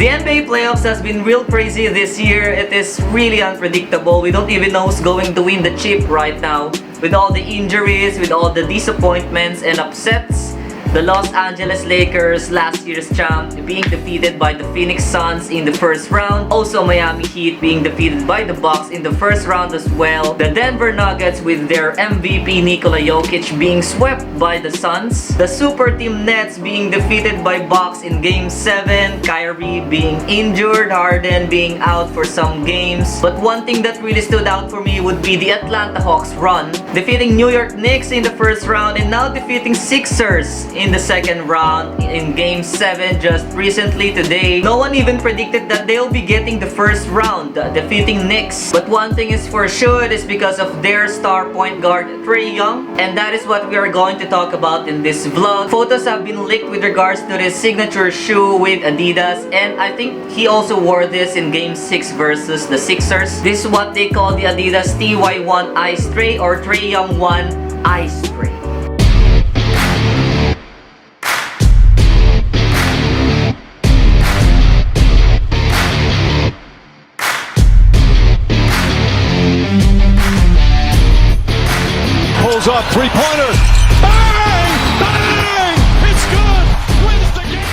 The NBA playoffs has been real crazy this year. It is really unpredictable. We don't even know who's going to win the chip right now. With all the injuries, with all the disappointments and upsets, the Los Angeles Lakers, last year's champ, being defeated by the Phoenix Suns in the first round. Also Miami Heat being defeated by the Bucks in the first round as well. The Denver Nuggets with their MVP Nikola Jokic being swept by the Suns. The super team Nets being defeated by Bucks in Game 7. Kyrie being injured, Harden being out for some games. But one thing that really stood out for me would be the Atlanta Hawks run, defeating New York Knicks in the first round and now defeating Sixers in the second round in Game 7 just recently today. No one even predicted that they'll be getting the first round, defeating Knicks. But one thing is for sure, it is because of their star point guard Trae Young, and that is what we are going to talk about in this vlog. Photos have been leaked with regards to this signature shoe with Adidas, and I think he also wore this in Game 6 versus the Sixers. This is what they call the adidas TY1 Ice Trae or Trae Young 1 Ice Trae. Up, three-pointer, bang, bang, it's good, wins the game.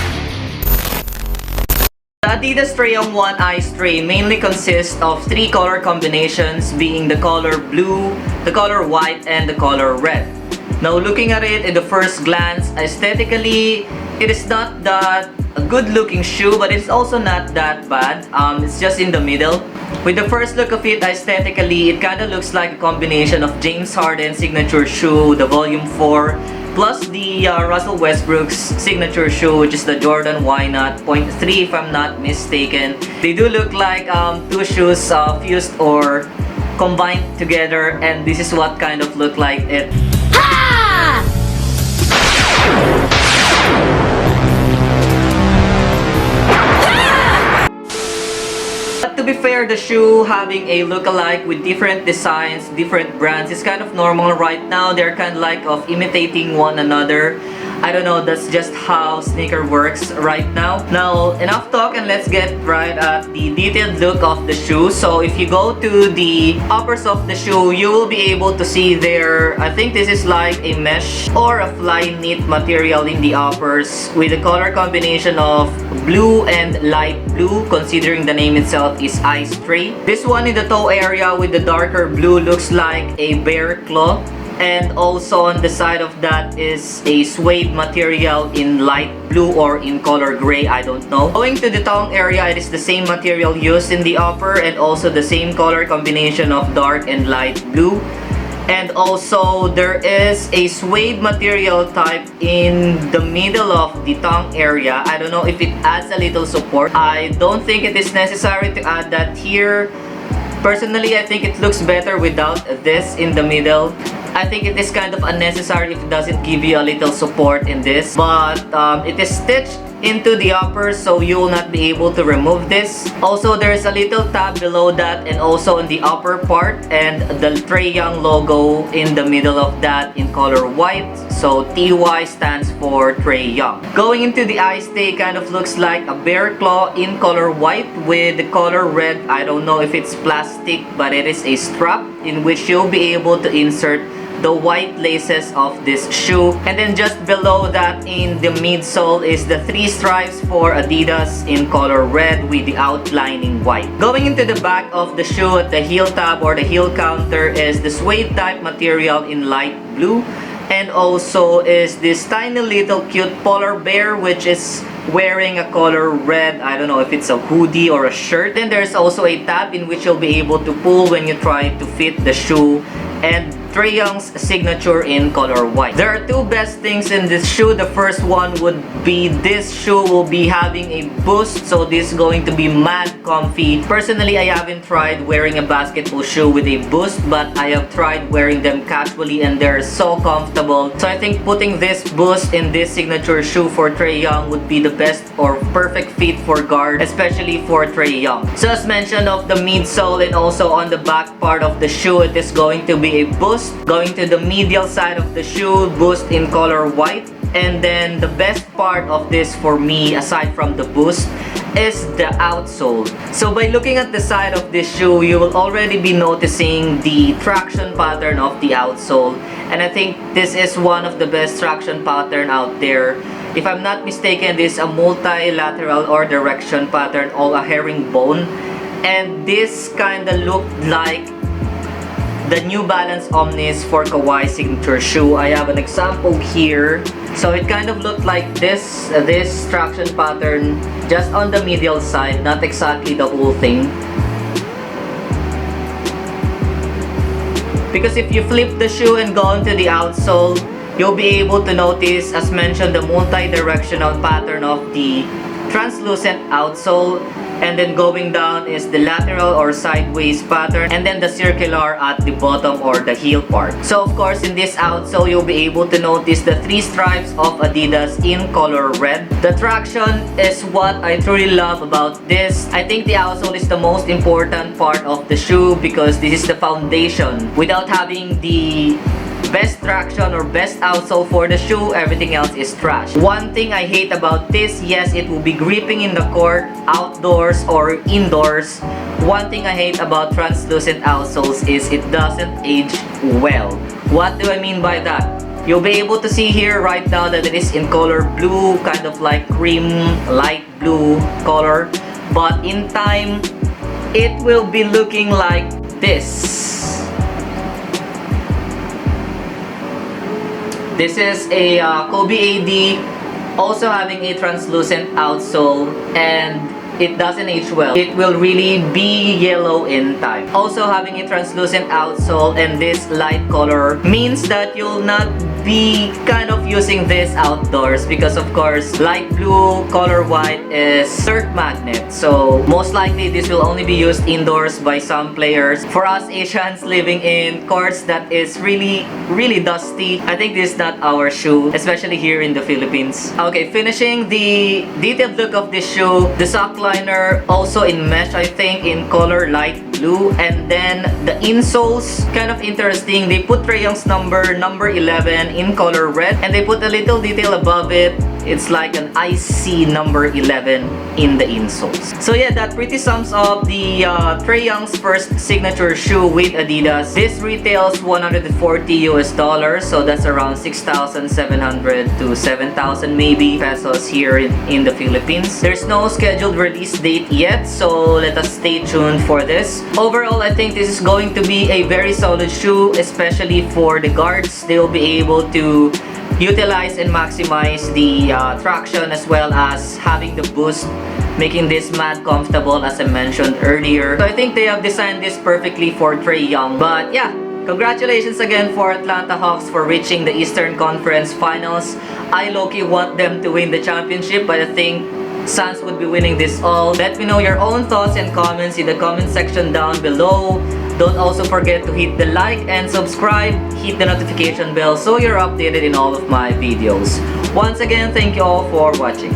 The adidas Trae Young 1 Ice Trae mainly consists of three color combinations, being the color blue, the color white, and the color red. Now looking at it in the first glance, aesthetically, it is not that a good looking shoe, but it's also not that bad. It's just in the middle. With the first look of it, aesthetically, it kind of looks like a combination of James Harden's signature shoe, the Volume 4, plus the Russell Westbrook's signature shoe, which is the Jordan Why Not 0.3 if I'm not mistaken. They do look like two shoes fused or combined together, and this is what kind of look like it. But to be fair, the shoe having a look-alike with different designs, different brands is kind of normal right now. They're kind of like of imitating one another. I don't know, that's just how sneaker works right now. Now, enough talk and let's get right at the detailed look of the shoe. So if you go to the uppers of the shoe, you will be able to see there, I think this is like a mesh or a fly knit material in the uppers with a color combination of blue and light blue, considering the name itself is Ice Trae. This one in the toe area with the darker blue looks like a bear claw. And also on the side of that is a suede material in light blue or in color gray, I don't know. Going to the tongue area, it is the same material used in the upper and also the same color combination of dark and light blue. And also there is a suede material type in the middle of the tongue area. I don't know if it adds a little support. I don't think it is necessary to add that here. Personally, I think it looks better without this in the middle. I think it is kind of unnecessary if it doesn't give you a little support in this. But it is stitched into the upper, so you will not be able to remove this. Also, there's a little tab below that and also in the upper part, and the Trae Young logo in the middle of that in color white. So TY stands for Trae Young. Going into the Ice Trae, kind of looks like a bear claw in color white with the color red. I don't know if it's plastic, but it is a strap in which you'll be able to insert the white laces of this shoe. And then just below that in the midsole is the three stripes for Adidas in color red with the outlining white. Going into the back of the shoe at the heel tab or the heel counter is the suede type material in light blue. And also is this tiny little cute polar bear which is wearing a color red. I don't know if it's a hoodie or a shirt. Then there's also a tab in which you'll be able to pull when you try to fit the shoe. And Trae Young's signature in color white. There are two best things in this shoe. The first one would be this shoe will be having a boost, so this is going to be mad comfy. Personally, I haven't tried wearing a basketball shoe with a boost, but I have tried wearing them casually and they're so comfortable. So I think putting this boost in this signature shoe for Trae Young would be the best or perfect fit for guard, especially for Trae Young. So as mentioned, of the midsole and also on the back part of the shoe, it is going to be a boost. Going to the medial side of the shoe, boost in color white. And then the best part of this for me, aside from the boost, is the outsole. So by looking at the side of this shoe, you will already be noticing the traction pattern of the outsole. And I think this is one of the best traction pattern out there. If I'm not mistaken, this is a multilateral or direction pattern or a herringbone. And this kinda looked like the New Balance Omnis for Kawhi signature shoe. I have an example here. So it kind of looked like this traction pattern just on the medial side, not exactly the whole thing. Because if you flip the shoe and go into the outsole, you'll be able to notice, as mentioned, the multi-directional pattern of the translucent outsole, and then going down is the lateral or sideways pattern, and then the circular at the bottom or the heel part. So of course, in this outsole, you'll be able to notice the 3 stripes of Adidas in color red. The traction is what I truly love about this. I think the outsole is the most important part of the shoe because this is the foundation. Without having the best traction or best outsole for the shoe, everything else is trash. One thing I hate about this, yes, it will be gripping in the court, outdoors or indoors. One thing I hate about translucent outsoles is it doesn't age well. What do I mean by that? You'll be able to see here right now that it is in color blue, kind of like cream, light blue color. But in time, it will be looking like this. This is a Kobe AD, also having a translucent outsole, and it doesn't age well. It will really be yellow in time. Also having a translucent outsole and this light color means that you'll not be kind of using this outdoors because of course light blue color white is dirt magnet, so most likely this will only be used indoors by some players. For us Asians living in courts that is really dusty, I think this is not our shoe, especially here in the Philippines. Okay, finishing the detailed look of this shoe, the sock liner also in mesh, I think in color light blue, and then the insoles kind of interesting. They put Trae Young's number 11 in color red, and they put a little detail above it. It's like an IC number 11 in the insoles. So yeah, that pretty sums up the Trae Young's first signature shoe with Adidas. This retails $140 US, so that's around 6,700 to 7,000 maybe pesos here in the Philippines. There's no scheduled release date yet, so let us stay tuned for this. Overall, I think this is going to be a very solid shoe, especially for the guards. They will be able to utilize and maximize the traction as well as having the boost, making this mad comfortable as I mentioned earlier. So I think they have designed this perfectly for Trae Young. But yeah, congratulations again for Atlanta Hawks for reaching the Eastern Conference Finals. I low-key want them to win the championship, but I think Suns would be winning this all. Let me know your own thoughts and comments in the comment section down below. Don't also forget to hit the like and subscribe, hit the notification bell so you're updated in all of my videos. Once again, thank you all for watching.